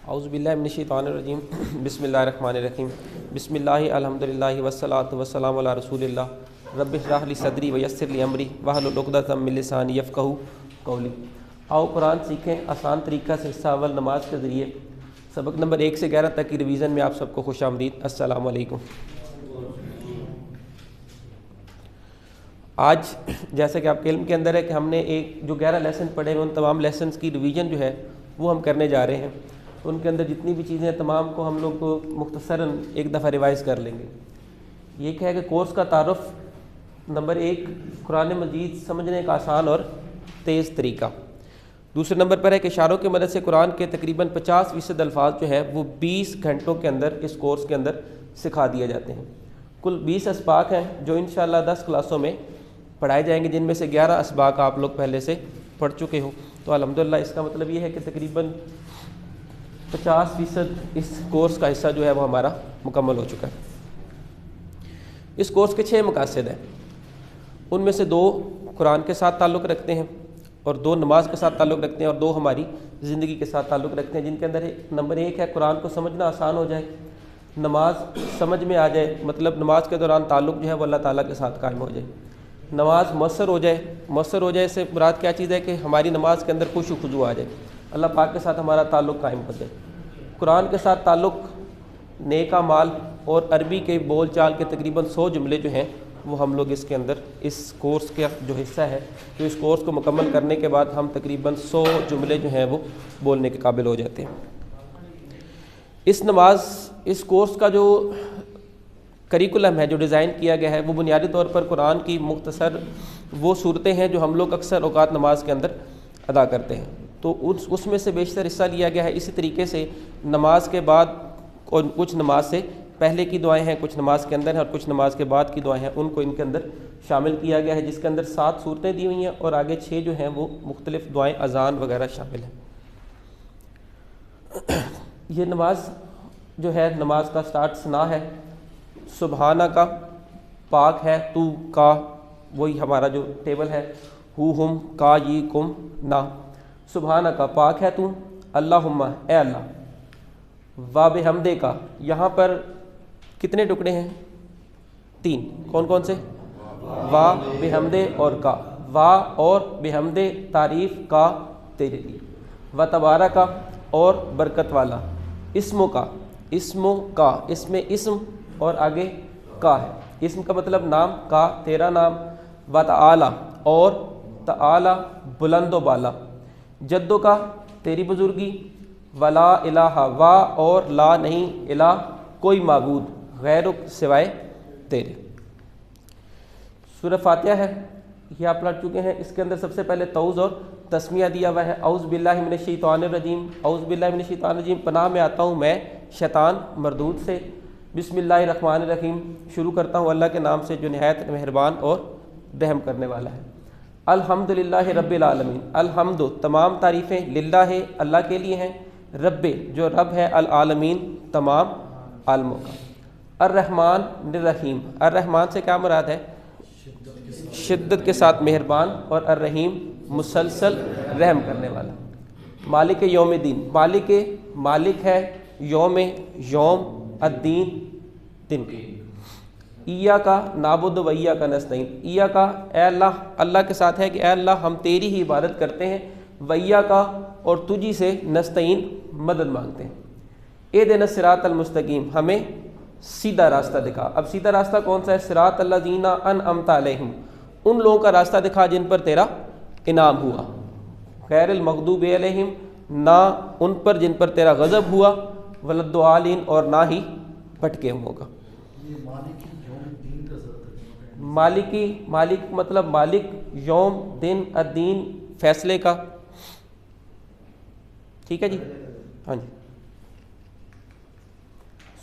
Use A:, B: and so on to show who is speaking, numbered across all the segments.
A: اعوذ باللہ من الشیطان الرجیم بسم اللہ الرحمن الرحیم بسم اللہ الحمدللہ والصلاۃ والسلام علی رسول اللہ رب اشرح لی صدری ویسر لی امری واحلل عقدۃ من لسانی یفقہوا قولی۔ آؤ قرآن سیکھیں آسان طریقہ سے، حصہ اول نماز کے ذریعے۔ سبق نمبر 1 سے 11 تک کی ریویژن میں آپ سب کو خوش آمدید۔ السلام علیکم۔ آج جیسا کہ آپ کے علم کے اندر ہے کہ ہم نے جو 11 لیسن پڑھے ہیں ان تمام لیسنز کی ریویژن جو ہے وہ ہم کرنے جا رہے ہیں۔ ان کے اندر جتنی بھی چیزیں ہیں تمام کو ہم لوگ کو مختصراً ایک دفعہ ریوائز کر لیں گے۔ یہ کیا ہے کہ کورس کا تعارف، نمبر 1 قرآن مجید سمجھنے کا آسان اور تیز طریقہ۔ دوسرے نمبر پر ہے کہ اشاروں کی مدد سے قرآن کے تقریباً 50% الفاظ جو ہے وہ 20 گھنٹوں کے اندر اس کورس کے اندر سکھا دیے جاتے ہیں۔ کل 20 اسباق ہیں جو انشاءاللہ 10 کلاسوں میں پڑھائے جائیں گے، جن میں سے 11 اسباق آپ لوگ پہلے سے پڑھ چکے ہو۔ تو الحمدللہ اس کا مطلب یہ ہے کہ تقریباً 50% اس کورس کا حصہ جو ہے وہ ہمارا مکمل ہو چکا ہے۔ اس کورس کے 6 مقاصد ہیں، ان میں سے 2 قرآن کے ساتھ تعلق رکھتے ہیں اور 2 نماز کے ساتھ تعلق رکھتے ہیں اور 2 ہماری زندگی کے ساتھ تعلق رکھتے ہیں، جن کے اندر نمبر 1 ہے قرآن کو سمجھنا آسان ہو جائے، نماز سمجھ میں آ جائے، مطلب نماز کے دوران تعلق جو ہے وہ اللہ تعالیٰ کے ساتھ قائم ہو جائے، نماز مؤثر ہو جائے۔ مؤثر ہو جائے اس سے مراد کیا چیز ہے کہ ہماری نماز کے اندر خشوع و خضوع آ جائے، اللہ پاک کے ساتھ ہمارا تعلق قائم ہو جائے۔ قرآن کے ساتھ تعلق، نیک اعمال اور عربی کے بول چال کے تقریباً 100 جملے جو ہیں وہ ہم لوگ اس کے اندر اس کورس کا جو حصہ ہے، تو اس کورس کو مکمل کرنے کے بعد ہم تقریباً 100 جملے جو ہیں وہ بولنے کے قابل ہو جاتے ہیں۔ اس کورس کا جو کریکولم ہے، جو ڈیزائن کیا گیا ہے، وہ بنیادی طور پر قرآن کی مختصر وہ صورتیں ہیں جو ہم لوگ اکثر اوقات نماز کے اندر ادا کرتے ہیں، تو اس میں سے بیشتر حصہ لیا گیا ہے۔ اسی طریقے سے نماز کے بعد اور کچھ نماز سے پہلے کی دعائیں ہیں، کچھ نماز کے اندر ہیں اور کچھ نماز کے بعد کی دعائیں ہیں، ان کو ان کے اندر شامل کیا گیا ہے، جس کے اندر 7 صورتیں دی ہوئی ہیں اور آگے 6 جو ہیں وہ مختلف دعائیں، اذان وغیرہ شامل ہیں۔ یہ نماز جو ہے، نماز کا سٹارٹ ثنا ہے، سبحانہ کا پاک ہے، تو کا وہی ہمارا جو ٹیبل ہے، ہو ہم کا یہ کم نا، سبحانہ کا پاک ہے تو، اللہم اے اللہ، وا بحمدے کا، یہاں پر کتنے ٹکڑے ہیں؟ 3۔ کون کون سے؟ وا بحمدے اور کا، وا اور بحمدے تعریف کا تیرے لیے، و تبارہ کا اور برکت والا، اسموں کا، اسموں کا، اس میں اسم اور آگے کا ہے، اسم کا مطلب نام، کا تیرا نام، و تعالی اور تعالی بلند و بالا، جدو کا تیری بزرگی، ولا الہ وا اور لا نہیں الہ کوئی معبود غیرک سوائے تیرے۔ سورہ فاتحہ ہے، یہ آپ پڑھ چکے ہیں۔ اس کے اندر سب سے پہلے توعوذ اور تسمیہ دیا ہوا ہے، اعوذ باللہ من الشیطان الرجیم، اعوذ باللہ من الشیطان الرجیم، پناہ میں آتا ہوں میں شیطان مردود سے، بسم اللہ الرحمن الرحیم، شروع کرتا ہوں اللہ کے نام سے جو نہایت مہربان اور رحم کرنے والا ہے۔ الحمدللہ رب العالمین، الحمد تمام تعریفیں، للہ اللہ کے لیے ہیں، رب جو رب ہے، العالمین تمام عالموں کا، الرحمن الرحیم، الرحمن سے کیا مراد ہے؟ شدت کے ساتھ مہربان، اور الرحیم مسلسل رحم کرنے والا۔ مالک یوم الدین، مالک ہے یوم الدین، دن کے۔ ایاکا نعبد و ایاکا نستعین، ایاکا اے اللہ، اللہ کے ساتھ ہے کہ اے اللہ ہم تیری ہی عبادت کرتے ہیں، و ایاکا اور تجھی سے نستعین مدد مانگتے ہیں۔ اہدنا الصراط المستقیم، ہمیں سیدھا راستہ دکھا۔ اب سیدھا راستہ کون سا ہے؟ صراط الذین انعمت علیہم، ان لوگوں کا راستہ دکھا جن پر تیرا انعام ہوا، غیر المغضوب علیہم، نہ ان پر جن پر تیرا غضب ہوا، ولا الضالین اور نہ ہی بھٹکے ہوں گا۔ مالک مطلب مالک، یوم دن، الدین فیصلے کا، ٹھیک ہے جی، ہاں جی۔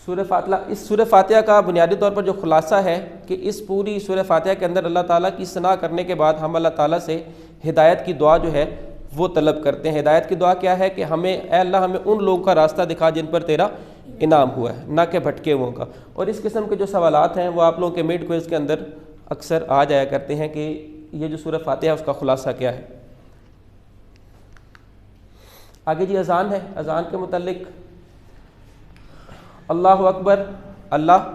A: اس سورہ فاتحہ کا بنیادی طور پر جو خلاصہ ہے کہ اس پوری سورہ فاتحہ کے اندر اللہ تعالیٰ کی ثنا کرنے کے بعد ہم اللہ تعالیٰ سے ہدایت کی دعا جو ہے وہ طلب کرتے ہیں۔ ہدایت کی دعا کیا ہے کہ ہمیں اے اللہ ہمیں ان لوگوں کا راستہ دکھا جن پر تیرا انعام ہوا ہے، نہ کہ بھٹکے ہوں کا۔ اور اس قسم کے جو سوالات ہیں وہ آپ لوگوں کے مڈ کوئز کے اندر اکثر آ جایا کرتے ہیں کہ یہ جو سورہ فاتحہ ہے اس کا خلاصہ کیا ہے۔ آگے جی اذان ہے، اذان کے متعلق اللہ اکبر اللہ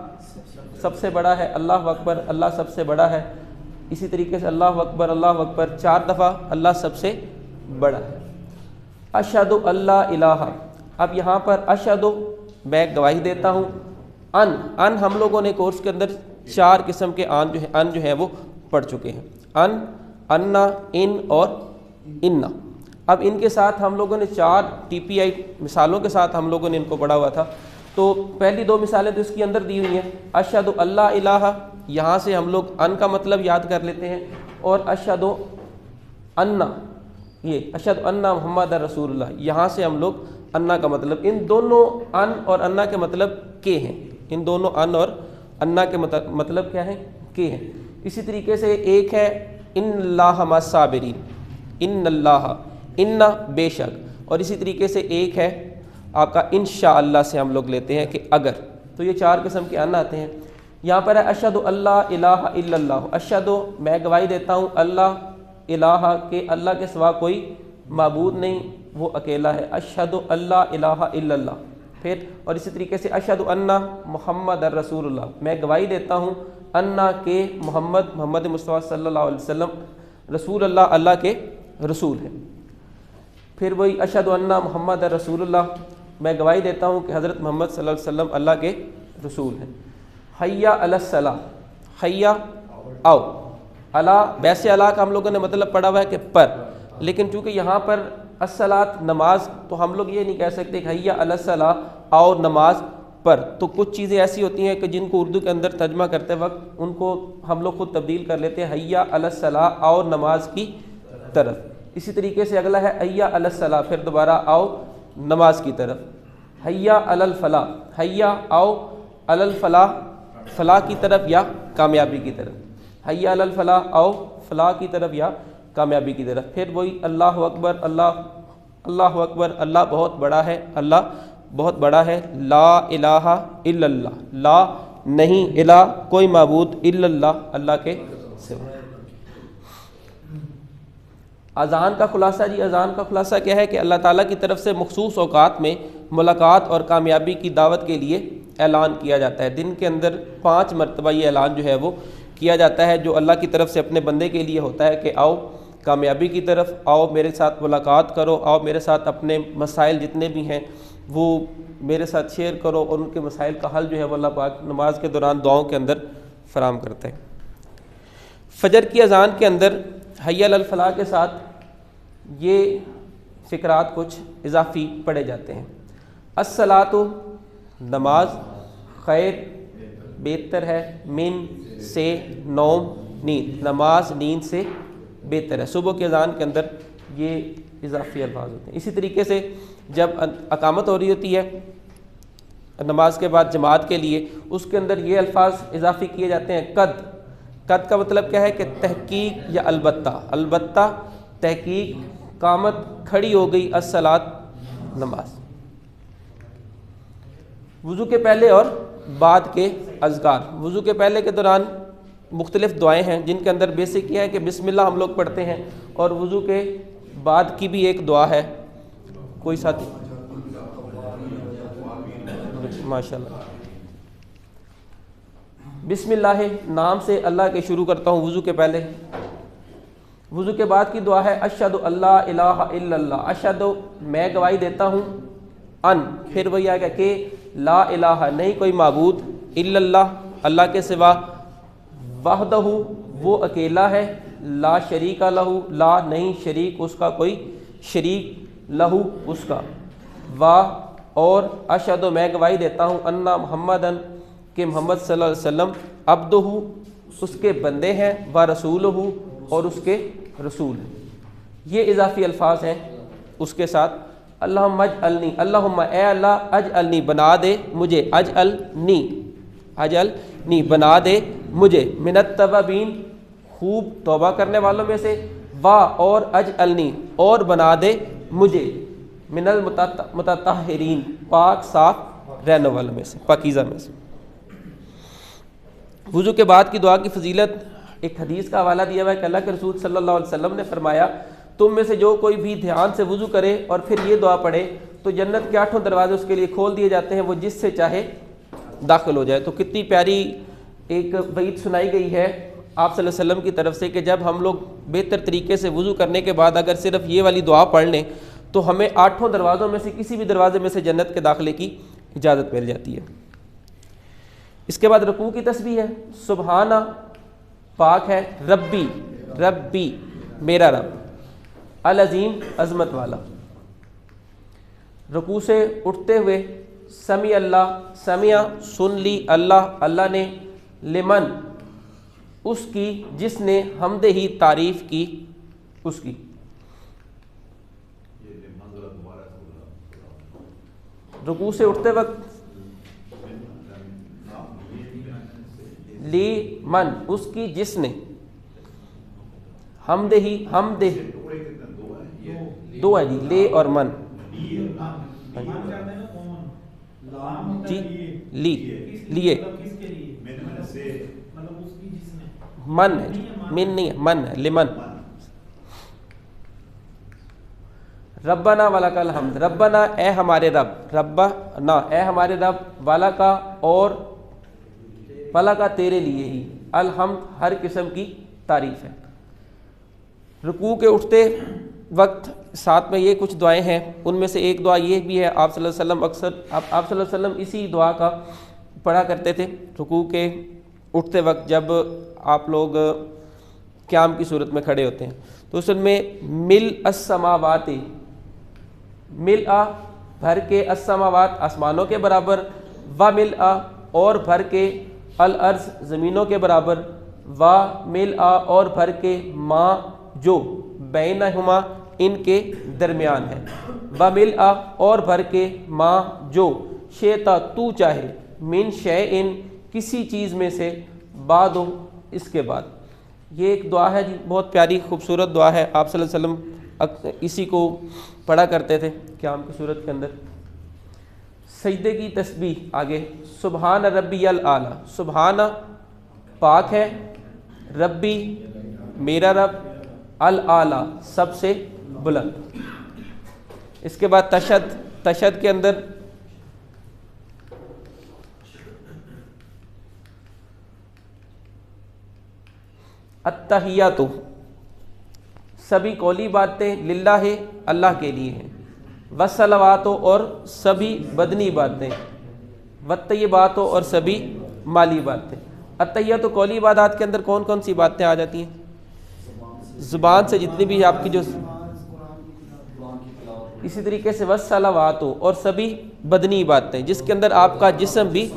A: سب سے بڑا ہے، اللہ اکبر اللہ سب سے بڑا ہے. اسی طریقے سے اللہ اکبر 4 دفعہ اللہ سب سے بڑا ہے. اشہد اللہ الہ، اب یہاں پر اشہد میں گواہی دیتا ہوں، ان ہم لوگوں نے کورس کے اندر 4 قسم کے ان جو ہے وہ پڑھ چکے ہیں، انا، ان اور انا. اب ان کے ساتھ ہم لوگوں نے 4 TPI مثالوں کے ساتھ ہم لوگوں نے ان کو پڑھا ہوا تھا. تو پہلی 2 مثالیں تو اس کے اندر دی ہوئی ہیں. اشہد اللہ الہ، یہاں سے ہم لوگ ان کا مطلب یاد کر لیتے ہیں، اور اشہد انا، یہ اشہد انا محمد رسول اللہ، یہاں سے ہم لوگ انا کا مطلب، ان دونوں ان اور انا کے مطلب کے ہیں، ان دونوں ان اور انا کے مطلب کیا ہیں؟ کے ہیں. اسی طریقے سے ایک ہے ان اللہ مع الصابرین، ان اللہ، ان بے شک، اور اسی طریقے سے ایک ہے آپ کا انشاءاللہ سے ہم لوگ لیتے ہیں کہ اگر. تو یہ 4 قسم کے ان آتے ہیں. یہاں پر ہے اشہد اللہ الہ الا اللہ، اشہد میں گواہی دیتا ہوں اللہ الہ کہ اللہ کے سوا کوئی معبود نہیں، وہ اکیلا ہے. اشہد اللہ الہ الا اللہ. پھر اور اسی طریقے سے اشہد ان محمد رسول اللہ، میں گواہی دیتا ہوں انا کہ محمد مصطفیٰ صلی اللہ علیہ وسلم رسول اللہ، اللہ کے رسول ہیں. پھر وہی اشہد ان محمد رسول اللہ، میں گواہی دیتا ہوں کہ حضرت محمد صلی اللہ علیہ وسلم اللہ کے رسول ہیں. حی علی الصلاۃ، حی آؤ، اللہ ویسے اللہ کا ہم لوگوں نے مطلب پڑھا ہوا ہے کہ پر، لیکن چونکہ یہاں پر الصلاۃ نماز، تو ہم لوگ یہ نہیں کہہ سکتے کہ حی علی الصلاۃ آؤ نماز پر. تو کچھ چیزیں ایسی ہوتی ہیں کہ جن کو اردو کے اندر ترجمہ کرتے وقت ان کو ہم لوگ خود تبدیل کر لیتے ہیں، حی علی الصلاۃ آؤ نماز کی طرف. اسی طریقے سے اگلا ہے حی علی الصلاۃ، پھر دوبارہ آؤ نماز کی طرف. حی علی الفلاح، حی آؤ علی الفلاح، فلاح کی طرف یا کامیابی کی طرف. حی علی الفلاح آؤ فلاح کی طرف یا کامیابی کی طرف. پھر وہی اللہ اکبر اللہ اکبر اللہ بہت بڑا ہے، اللہ بہت بڑا ہے. لا الہ الا اللہ، لا نہیں، الہ کوئی معبود، الا اللہ اللہ کے سوا. اذان کا خلاصہ جی، اذان کا خلاصہ کیا ہے کہ اللہ تعالیٰ کی طرف سے مخصوص اوقات میں ملاقات اور کامیابی کی دعوت کے لیے اعلان کیا جاتا ہے. دن کے اندر 5 مرتبہ یہ اعلان جو ہے وہ کیا جاتا ہے، جو اللہ کی طرف سے اپنے بندے کے لیے ہوتا ہے کہ آؤ کامیابی کی طرف، آؤ میرے ساتھ ملاقات کرو، آؤ میرے ساتھ اپنے مسائل جتنے بھی ہیں وہ میرے ساتھ شیئر کرو، اور ان کے مسائل کا حل جو ہے وہ اللہ پاک نماز کے دوران دعاؤں کے اندر فراہم کرتے ہیں. فجر کی اذان کے اندر حی علی الفلاح کے ساتھ یہ فقرات کچھ اضافی پڑھے جاتے ہیں. الصلاۃ نماز، خیر بہتر ہے، من سے نوم نیند، نماز نیند سے بہتر ہے. صبح کی اذان کے اندر یہ اضافی الفاظ ہوتے ہیں. اسی طریقے سے جب اقامت ہو رہی ہوتی ہے نماز کے بعد جماعت کے لیے، اس کے اندر یہ الفاظ اضافی کیے جاتے ہیں. قد کا مطلب کیا ہے کہ تحقیق یا البتہ تحقیق، قامت کھڑی ہو گئی، الصلاۃ نماز. وضو کے پہلے اور بعد کے اذکار. وضو کے پہلے کے دوران مختلف دعائیں ہیں جن کے اندر بیسک یہ ہے کہ بسم اللہ ہم لوگ پڑھتے ہیں، اور وضو کے بعد کی بھی ایک دعا ہے. کوئی ساتھی ماشاء اللہ. بسم اللہ نام سے اللہ کے شروع کرتا ہوں وضو کے پہلے. وضو کے بعد کی دعا ہے اشہد اللہ الہ الا اللہ، اشہد میں گواہی دیتا ہوں، ان پھر وہی آئے گا کہ لا الہ نہیں کوئی معبود، الا اللہ اللہ کے سوا، وحدہ وہ اکیلا ہے، لا شریک لہ لا نہیں شریک اس کا کوئی شریک، لہو اس کا، وا اور اشہد میں گواہی دیتا ہوں انا محمدن کہ محمد صلی اللہ علیہ وسلم عبدہ اس کے بندے ہیں، و رسولہ اور اس کے رسول ہیں. یہ اضافی الفاظ ہیں. اس کے ساتھ اللہم اجعلنی، اللہم اے اللہ اجعلنی بنا دے مجھے، اجعلنی بنا دے مجھے، من التوابین خوب توبہ کرنے والوں میں سے، وا اور اجعلنی اور بنا دے مجھے، من المتطہرین پاک صاف رہنے والوں میں سے، پاکیزہ میں سے. وضو کے بعد کی دعا کی فضیلت ایک حدیث کا حوالہ دیا ہوا ہے کہ اللہ کے رسول صلی اللہ علیہ وسلم نے فرمایا تم میں سے جو کوئی بھی دھیان سے وضو کرے اور پھر یہ دعا پڑھے تو جنت کے 8 دروازے اس کے لیے کھول دیے جاتے ہیں، وہ جس سے چاہے داخل ہو جائے۔ تو کتنی پیاری ایک وعید سنائی گئی ہے آپ صلی اللہ علیہ وسلم کی طرف سے کہ جب ہم لوگ بہتر طریقے سے وضو کرنے کے بعد اگر صرف یہ والی دعا پڑھ لیں تو ہمیں 8 دروازوں میں سے کسی بھی دروازے میں سے جنت کے داخلے کی اجازت مل جاتی ہے۔ اس کے بعد رکوع کی تسبیح ہے، سبحانہ پاک ہے، ربی ربی میرا رب، العظیم عظمت والا۔ رکوع سے اٹھتے ہوئے سمیع اللہ، سمیع سن لی، اللہ اللہ نے، لمن اس کی جس نے حمد ہی تعریف کی اس کی۔ رکوع سے اٹھتے وقت لی من اس کی جس نے، حمد ہی حمد دو ہے جی، لے اور من جی، لی لیے من ہے جی، من نہیں ہے، من ہے، لمن۔ ربنا ولک الحمد، ربنا اے ہمارے رب، ربنا اے ہمارے رب، والا کا اور والا کا تیرے لیے ہی، الحمد ہر قسم کی تعریف ہے۔ رکوع کے اٹھتے وقت ساتھ میں یہ کچھ دعائیں ہیں، ان میں سے ایک دعا یہ بھی ہے، آپ صلی اللہ علیہ وسلم اکثر آپ صلی اللہ علیہ وسلم اسی دعا کا پڑھا کرتے تھے رکوع کے اٹھتے وقت جب آپ لوگ قیام کی صورت میں کھڑے ہوتے ہیں۔ تو اس میں مل السماوات، مل بھر کے، السماوات آسمانوں کے برابر، و مل اور بھر کے، الارض زمینوں کے برابر، و مل اور بھر کے، ما جو بینہما ان کے درمیان ہے، و مل اور بھر کے، ما جو شیتا تو چاہے، من شیئن کسی چیز میں سے، بعد اس کے بعد۔ یہ ایک دعا ہے جی، بہت پیاری خوبصورت دعا ہے، آپ صلی اللہ علیہ وسلم اسی کو پڑھا کرتے تھے قیام کی صورت کے اندر۔ سجدے کی تسبیح آگے، سبحان ربی الاعلیٰ، سبحان پاک ہے، ربی میرا رب، الاعلیٰ سب سے بلند۔ اس کے بعد تشہد کے اندر التحیات سبھی قولی باتیں، للہ اللہ کے لیے ہیں، والصلوات اور سبھی بدنی باتیں، والطیبات اور سبھی مالی باتیں۔ التحیات قولی عبادات کے اندر کون کون سی باتیں آ جاتی ہیں؟ زبان سے جتنی بھی آپ کی جو، اسی طریقے سے والصلوات اور سبھی بدنی باتیں جس کے اندر آپ کا جسم بھی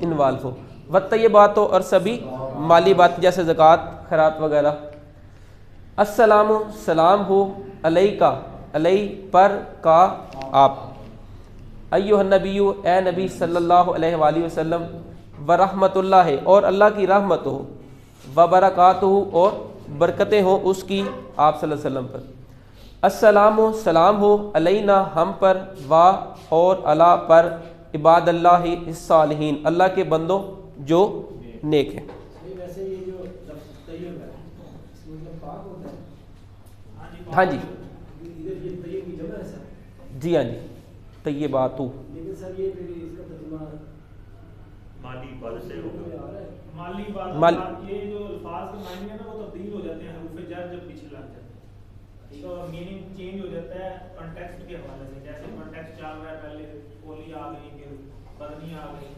A: انوالو ہو، والطیبات اور سبھی مالی بات جیسے زکوٰۃ خیرات وغیرہ۔ السلام سلام ہو، علیکا علیہ پر کا آپ، ایھا النبی اے نبی صلی اللہ علیہ وآلہ وسلم، ورحمۃ اللہ اور اللہ کی رحمت ہو، وبرکاتہ اور برکتیں ہوں اس کی آپ صلی اللہ علیہ وسلم پر۔ السلام سلام ہو، علینا ہم پر، وا اور علی پر، عباد اللہ الصالحین اللہ کے بندوں جو نیک ہیں۔ ہاں جی جی، ہاں جی، طیبات،
B: یہ جو الفاظ کے معنی ہے نا وہ تبدیل ہو جاتے ہیں حروف جر جب پیچھے لگ جاتے ہیں، ٹھیک ہے، اور میننگ چینج ہو جاتا ہے کنٹیکسٹ کے حوالے سے، جیسے کنٹیکسٹ چل رہا ہے پہلے قولی آ گئی پھر بدنی آ گئی،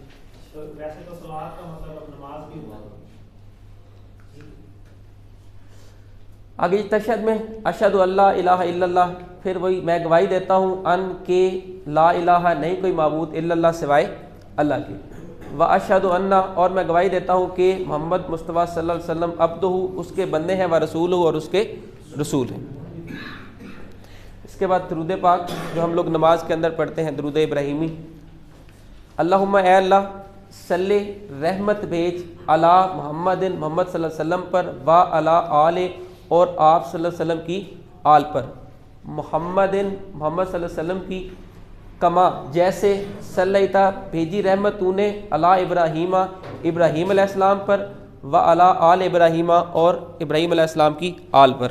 B: تو ویسے تو صلاۃ کا مطلب اب نماز بھی ہوا۔
A: آگے تشہد میں اشہد اللہ الہ الا اللہ، پھر وہی میں گواہی دیتا ہوں ان کہ لا الہ نہیں کوئی معبود الا اللہ سوائے اللہ کے، و اشہد ان اور میں گواہی دیتا ہوں کہ محمد مصطفیٰ صلی اللہ علیہ وسلم عبدہ اس کے بندے ہیں، و رسولہ اور اس کے رسول ہیں۔ اس کے بعد درود پاک جو ہم لوگ نماز کے اندر پڑھتے ہیں، درود ابراہیمی، اللہم اے اللہ صلی رحمت بھیج علی محمد محمد صلی اللہ علیہ وسلم پر، و علی آل اور آپ صلی اللہ علیہ وسلم کی آل پر، محمد محمد صلی اللہ علیہ وسلم کی، کما جیسے صلیتا بھیجی رحمت تو نے، علی ابراہیم ابراہیم علیہ السلام پر، و علی آل ابراہیم اور ابراہیم علیہ السلام کی آل پر۔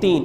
A: 3,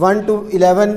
C: 1 to 11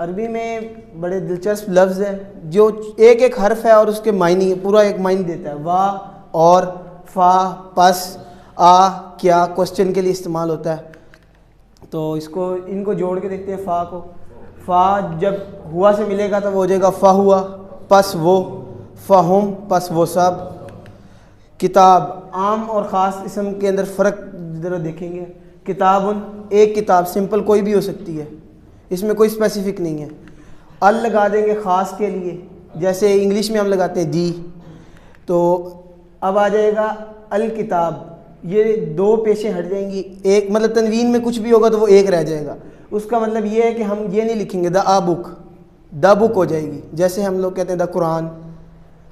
C: عربی میں بڑے دلچسپ لفظ ہیں جو ایک ایک حرف ہے اور اس کے معنی پورا ایک معنی دیتا ہے. وا اور فا پس آ کیا کوشچن کے لیے استعمال ہوتا ہے. تو ان کو جوڑ کے دیکھتے ہیں. فا کو فا جب ہوا سے ملے گا تو وہ ہو جائے گا فا ہوا پس وہ فہم پس وہ سب. کتاب عام اور خاص اسم کے اندر فرق ذرا دیکھیں گے. کتابن ایک کتاب سمپل کوئی بھی ہو سکتی ہے, اس میں کوئی اسپیسیفک نہیں ہے. ال لگا دیں گے خاص کے لیے, جیسے انگلش میں ہم لگاتے ہیں دی. تو اب آ جائے گا الکتاب, یہ دو پیشیں ہٹ جائیں گی. ایک مطلب تنوین میں کچھ بھی ہوگا تو وہ ایک رہ جائے گا. اس کا مطلب یہ ہے کہ ہم یہ نہیں لکھیں گے دا آ بک, دا بک ہو جائے گی. جیسے ہم لوگ کہتے ہیں دا قرآن,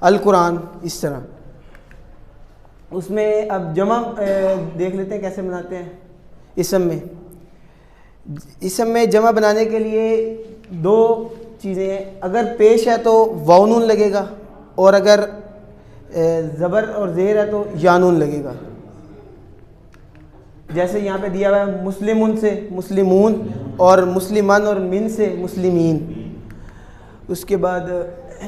C: القرآن, اس طرح. اس میں اب جمع دیکھ لیتے ہیں کیسے بناتے ہیں. اسم میں جمع بنانے کے لیے دو چیزیں ہیں. اگر پیش ہے تو واؤ لگے گا, اور اگر زبر اور زیر ہے تو یانون لگے گا. جیسے یہاں پہ دیا ہوا ہے مسلمون سے مسلمون, اور مسلمان اور من سے مسلمین. اس کے بعد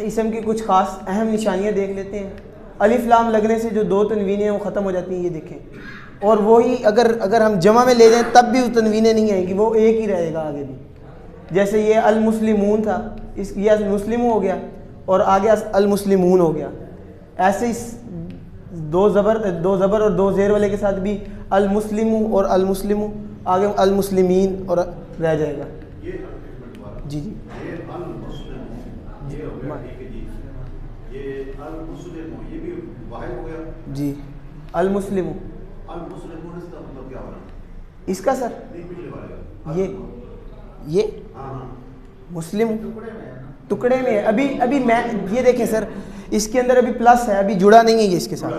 C: اسم کی کچھ خاص اہم نشانیاں دیکھ لیتے ہیں. الف لام لگنے سے جو دو تنوینیں ہیں وہ ختم ہو جاتی ہیں, یہ دیکھیں. اور وہی اگر ہم جمع میں لے جائیں تب بھی وہ تنوینیں نہیں آئیں گی, وہ ایک ہی رہے گا آگے بھی. جیسے یہ المسلمون تھا, یہ مسلم ہو گیا اور آگے المسلمون ہو گیا. ایسے ہی دو زبر اور دو زیر والے کے ساتھ بھی المسلم اور المسلم, آگے المسلمین اور رہ جائے گا. جی جی جی المسلم اس کا سر یہ مسلم ٹکڑے میں ہے. ابھی میں یہ دیکھیں سر, اس کے اندر ابھی پلس ہے, ابھی جڑا نہیں ہے یہ اس کے ساتھ.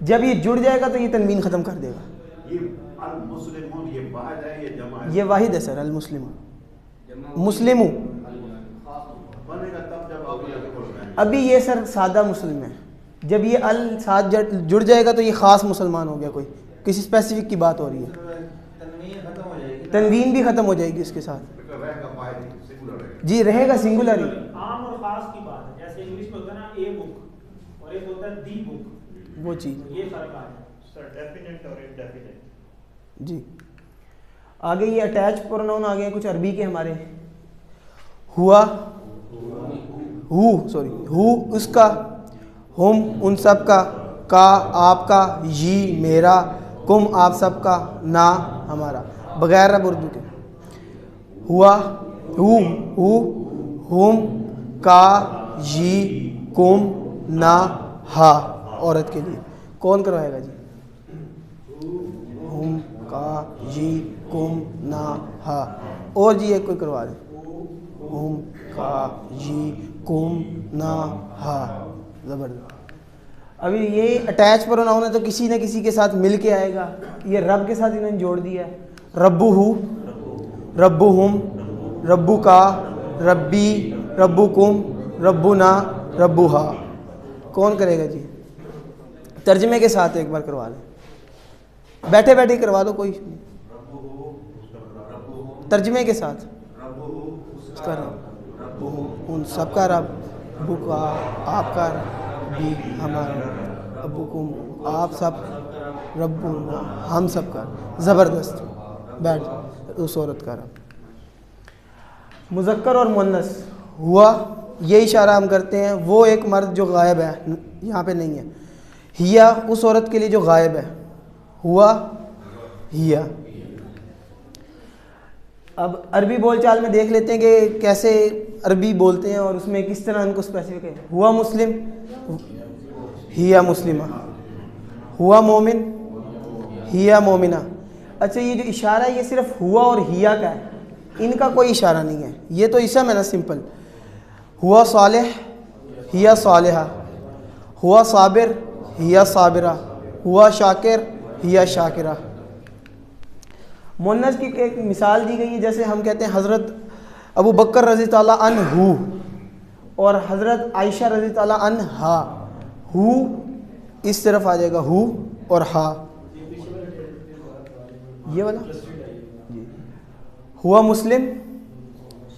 C: جب یہ جڑ جائے گا تو یہ تنوین ختم کر دے گا. یہ واحد ہے سر, المسلم مسلم. ابھی یہ سر سادہ مسلم ہے. جب یہ ال ساتھ جڑ جائے گا تو یہ خاص مسلمان ہو گیا, کوئی کسی اسپیسیفک کی بات ہو رہی ہے. تنوین بھی ختم ہو جائے گی اس کے ساتھ. جی رہے گا سنگولر ہی.
B: عام اور خاص کی بات ہے, جیسے انگلش میں ہوتا ہے نا اے بک اور ایک ہوتا ہے دی بک,
C: وہ چیز
B: یہ فرق آ ہے سر, ڈیفینٹ اور انڈیفینٹ.
C: جی آگے یہ اٹیچ پروناؤن آ گئے کچھ عربی کے ہمارے. ہوا ہو اس کا, ہم ان سب کا آپ کا, یہ میرا, کم آپ سب کا, نا ہمارا, بغیر رب اردو کے. ہوا ہو ہم کا, یہ کم نا ہا عورت کے لیے. کون کروائے گا جی؟ ہم کا یہ کم نا ہا. اور جی ایک کوئی کروا دیں. ہم کا یہ کم نا ہا. زبردست. ابھی یہ اٹیچ پروناؤن ہے تو کسی نہ کسی کے ساتھ مل کے آئے گا. یہ رب کے ساتھ انہوں نے جوڑ دیا ہے. ربو ہو, ربو ہم, ربو کا, ربی, ربو کم, ربو نا, ربو ہا. کون کرے گا جی؟ ترجمے کے ساتھ ایک بار کروا لیں, بیٹھے بیٹھے کروا دو, کوئی ترجمے کے ساتھ. اس کا رب ان سب کا رب, ابو کا آپ کا بھی ہمارا, ابو کم آپ سب, رب ہم سب کا. زبردست. بیٹھ اس عورت کا رب. مذکر اور مؤنث. ہوا یہ اشارہ ہم کرتے ہیں وہ ایک مرد جو غائب ہے, یہاں پہ نہیں ہے. ہیا اس عورت کے لیے جو غائب ہے. ہوا ہیا. اب عربی بول چال میں دیکھ لیتے ہیں کہ کیسے عربی بولتے ہیں اور اس میں کس طرح ان کو اسپیسیفک ہے. ہوا مسلم, ہیا مسلمہ. ہوا مومن, ہیا مومنہ. اچھا یہ جو اشارہ ہے یہ صرف ہوا اور ہیا کا ہے, ان کا کوئی اشارہ نہیں ہے. یہ تو اسم ہے نا سمپل. ہوا صالح, ہیا صالحہ. ہوا صابر, ہیا صابرہ. ہوا شاکر, ہیا شاکرہ. مؤنث کی ایک مثال دی گئی ہے, جیسے ہم کہتے ہیں حضرت ابو بکر رضی تعالیٰ عنہ اور حضرت عائشہ رضی تعالیٰ عنہا. ہو اس طرف آ جائے گا, ہو اور ہا. یہ والا جی. ہوا مسلم,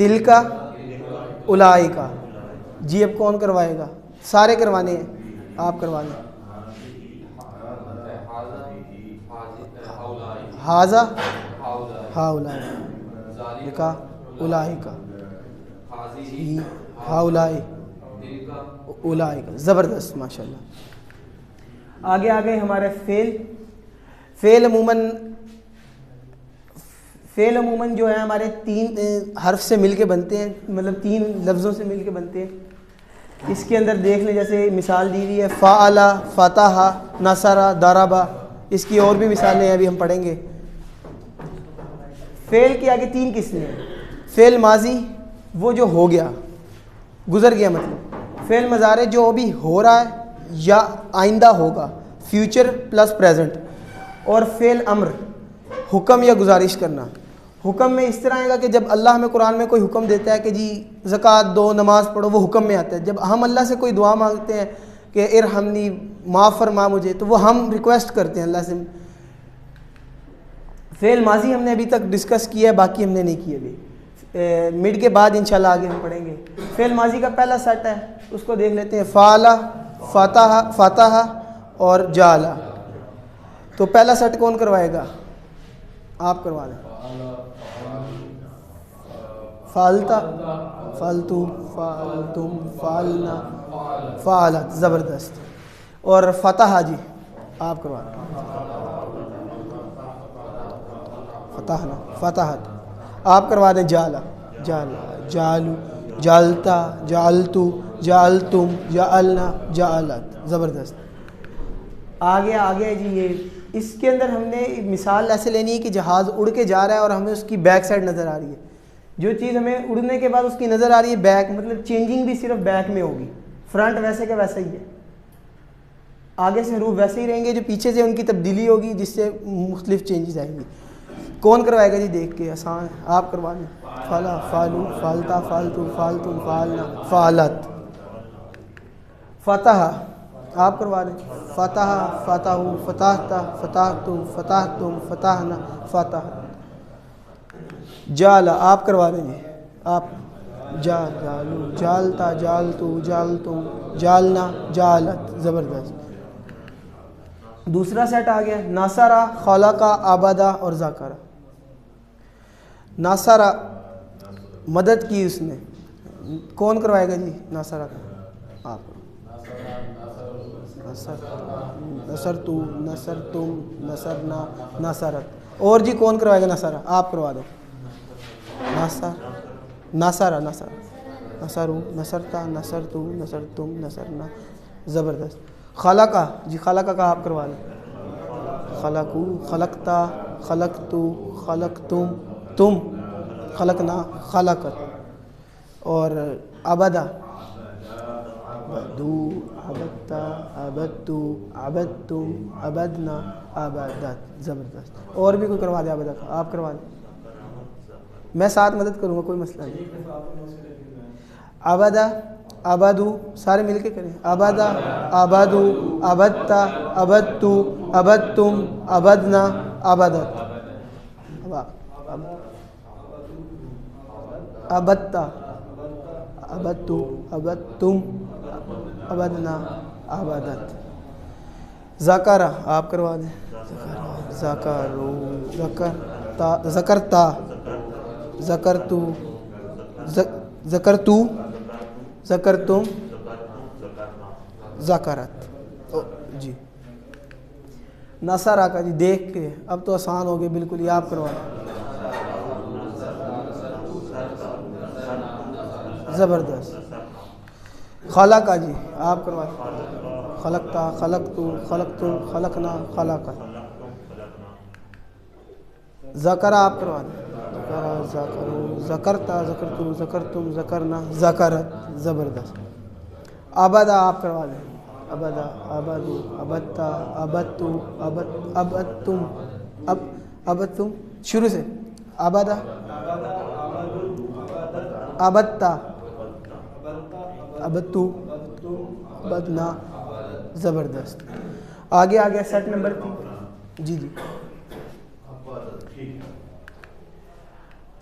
C: تل کا الائی کا. جی اب کون کروائے گا؟ سارے کروانے ہیں, آپ کروا دیں. حاضہ ہاؤلائی کا الائی کا ہاؤلائی الائی کا. زبردست ماشاء اللہ. آگے آگے ہمارے فعل عموماً جو ہے ہمارے 3 حرف سے مل کے بنتے ہیں, مطلب 3 لفظوں سے مل کے بنتے ہیں. اس کے اندر دیکھ لیں, جیسے مثال دی ہوئی ہے فعل, فتح, نصر, ضرب. اس کی اور بھی مثالیں ابھی ہم پڑھیں گے. فعل کے آگے 3 قسمیں ہیں. فعل ماضی وہ جو ہو گیا, گزر گیا, مطلب فعل مضارع جو ابھی ہو رہا ہے یا آئندہ ہوگا, فیوچر پلس پریزنٹ. اور فعل امر, حکم یا گزارش کرنا. حکم میں اس طرح آئے گا کہ جب اللہ ہمیں قرآن میں کوئی حکم دیتا ہے کہ جی زکوٰۃ دو, نماز پڑھو, وہ حکم میں آتا ہے. جب ہم اللہ سے کوئی دعا مانگتے ہیں کہ ارحمنی, معاف فرما مجھے, تو وہ ہم ریکویسٹ کرتے ہیں اللہ سے. فعل ماضی ہم نے ابھی تک ڈسکس کیا ہے, باقی ہم نے نہیں کیا ابھی. مڈ کے بعد انشاءاللہ آگے ہم پڑھیں گے. فعل ماضی کا پہلا سیٹ ہے, اس کو دیکھ لیتے ہیں. فعل, فتح اور جعل. تو پہلا سیٹ کون کروائے گا؟ آپ کروا دیں. فعلتا, فعلتو, فعلتم, فعلنا, فعلت. زبردست. اور فتح جی آپ کروا دیں. فتحنا, فتحت. آپ کروا دیں. جعل, جعلو, جعلتا, جعلتو, جعلتم, جعلنا, جعلت. زبردست. آگے جی یہ اس کے اندر ہم نے مثال ایسے لینی ہے کہ جہاز اڑ کے جا رہا ہے اور ہمیں اس کی بیک سائڈ نظر آ رہی ہے. جو چیز ہمیں اڑنے کے بعد اس کی نظر آ رہی ہے بیک, مطلب چینجنگ بھی صرف بیک میں ہوگی, فرنٹ ویسے کا ویسا ہی ہے. آگے سے حروف ویسے ہی رہیں گے, جو پیچھے سے ان کی تبدیلی ہوگی جس سے مختلف چینجز آئیں گی. کون کروائے گا جی؟ دیکھ کے آسان ہے, آپ کروا دیں. فعلا, فعلو, فعلتا, فعلتو, فعلتم, فعلنا, فعلت. فتح آپ کروا دیں. فتح, فتحو, فتحتا, فتحتم, فتحتم, فتحنا, فتح. جعل آپ کروا دیں جی. آپ جعلو, جعلتا, جعلتو, جعلتم, جعلنا, جعلت. زبردست. دوسرا سیٹ آ گیا. ناصرہ, خلقہ, عبدہ اور ذکر. ناصرہ مدد کی اس نے, کون کروائے گا جی ناصرہ کا؟ آپ. نصرتو, نصرتم, نصرنا, نصرت. اور جی کون کروائے گا نصرہ؟ آپ کروا دو. ناصرہ, نصرو, نصرتا, نصرتو, نصرتم, نصرنا. زبردست. خلقہ جی, خلقہ کا آپ کروا دیں. خلقو, خلقتا, خلقتو, خلقتم, تم, خلقنا, خلقت. اور عبدہ, عبدو, عبدتا, عبدتو, عبدتم, عبدنا, عبدت. زبردست. اور بھی کوئی کروا دے عبدہ کا؟ آپ کروا دیں. میں ساتھ مدد کروں گا, کوئی مسئلہ نہیں. عبدہ, عبدو, سارے مل کے کریں. عبدہ, عبدو, عبدتا, عبدتو, عبدتم, عبدنا, عبدت. عبدتا, عبدتو, عبدتم, عبدنا, عبدت. ذکر آپ کروا دیں. ذکرو, ذکرتا, ذکرتا, ذکرتو, ذکرتو, ذکرتم, ذکرت. جی نصرہ کا جی دیکھ کے, اب تو آسان ہو گئے بالکل ہی, آپ کروا دیں. زبردست. خلقہ جی آپ کروا دیں. خلقتا, خلقتو, خلقتم, خلقنا, خلقت. ذکر آپ کروا دیں. ذکرو, ذکرتا, ذکرتو, ذکرتم, ذکرنا, ذکرت. زبردست. عبدہ آپ کروا دیں. عبدہ, عبدو, عبدتا, عبدتو, عبدتم, عبدتم, شروع سے. عبدہ, عبدتا, عبدتو, عبدنا. زبردست. آگے سیٹ نمبر 3. جی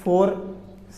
C: 4